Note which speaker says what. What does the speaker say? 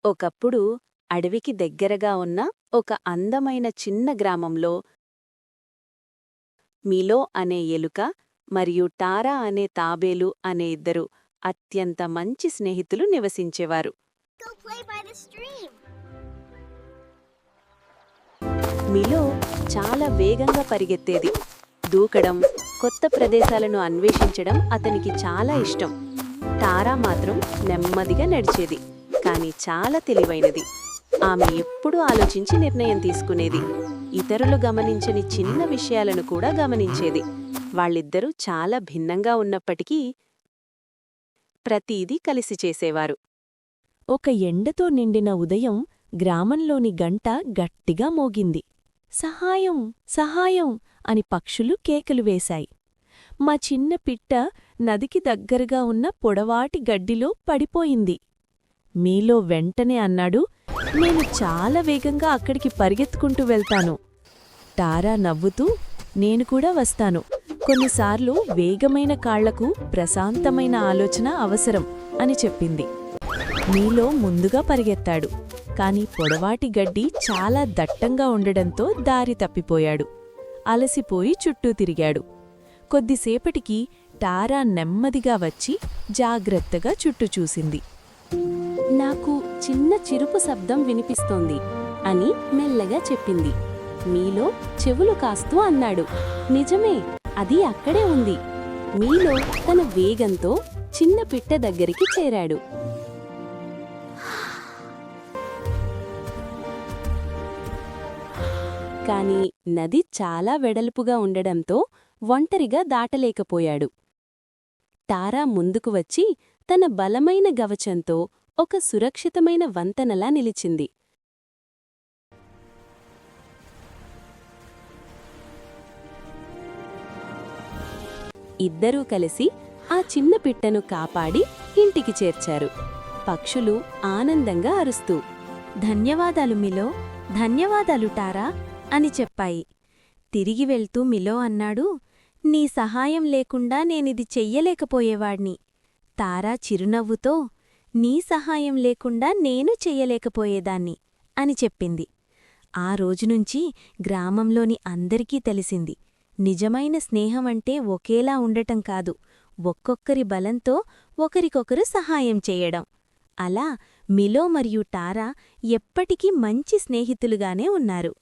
Speaker 1: ఒకప్పుడు అడవికి దగ్గరగా ఉన్న ఒక అందమైన చిన్న గ్రామంలో మిలో అనే ఎలుక మరియు టారా అనే తాబేలు అనే ఇద్దరు అత్యంత మంచి స్నేహితులు నివసించేవారు.
Speaker 2: Go play by the stream.
Speaker 1: మిలో చాలా వేగంగా పరిగెత్తేది. దూకడం, కొత్త ప్రదేశాలను అన్వేషించడం అతనికి చాలా ఇష్టం. టారా మాత్రం నెమ్మదిగా నడిచేది, కాని చాలా తెలివైనది. ఆమె ఎప్పుడూ ఆలోచించి నిర్ణయం తీసుకునేది. ఇతరులు గమనించని చిన్న విషయాలను కూడా గమనించేది. వాళ్ళిద్దరూ చాలా భిన్నంగా ఉన్నప్పటికీ ప్రతీదీ కలిసి చేసేవారు.
Speaker 3: ఒక ఎండతో నిండిన ఉదయం గ్రామంలోని గంట గట్టిగా మోగింది. సహాయం సహాయం అని పక్షులు కేకలు వేశాయి. మా చిన్న పిట్ట నదికి దగ్గరగా ఉన్న పొడవాటి గడ్డిలో పడిపోయింది. మీలో వెంటనే అన్నాడు, నేను చాలా వేగంగా అక్కడికి పరిగెత్తుకుంటూ వెళ్తాను. టారా నవ్వుతూ, నేను కూడా వస్తాను. కొన్నిసార్లు వేగమైన కాళ్లకు ప్రశాంతమైన ఆలోచన అవసరం అని చెప్పింది. మీలో ముందుగా పరిగెత్తాడు, కాని పొడవాటి గడ్డి చాలా దట్టంగా ఉండడంతో దారి తప్పిపోయాడు. అలసిపోయి చుట్టూ తిరిగాడు. కొద్దిసేపటికి టారా నెమ్మదిగా వచ్చి జాగ్రత్తగా చుట్టూ చూసింది.
Speaker 1: నాకు చిన్న చిరుపు శబ్దం వినిపిస్తోంది అని మెల్లగా చెప్పింది. మీలో చెవులు కాస్తూ అన్నాడు, నిజమే, అది అక్కడే ఉంది. మీలో తన వేగంతో చిన్న పిట్ట దగ్గరికి చేరాడు. కాని నది చాలా వెడల్పుగా ఉండడంతో ఒంటరిగా దాటలేకపోయాడు. టారా ముందుకు వచ్చి తన బలమైన గవచంతో ఒక సురక్షితమైన వంతెనలా నిలిచింది. ఇద్దరూ కలిసి ఆ చిన్న పిట్టను కాపాడి ఇంటికి చేర్చారు. పక్షులు ఆనందంగా అరుస్తూ,
Speaker 3: ధన్యవాదాలు మిలో, ధన్యవాదాలు టారా అని చెప్పాయి. తిరిగి వెళ్తూ మిలో అన్నాడు, నీ సహాయం లేకుండా నేనిది చెయ్యలేకపోయేవాణ్ణి. తారా చిరునవ్వుతో, నీ సహాయం లేకుండా నేను చెయ్యలేకపోయేదాన్ని అని చెప్పింది. ఆ రోజునుంచి గ్రామంలోని అందరికీ తెలిసింది, నిజమైన స్నేహమంటే ఒకేలా ఉండటం కాదు, ఒక్కొక్కరి బలంతో ఒకరికొకరు సహాయం చేయడం. అలా మిలో మరియు టారా ఎప్పటికీ మంచి స్నేహితులుగానే ఉన్నారు.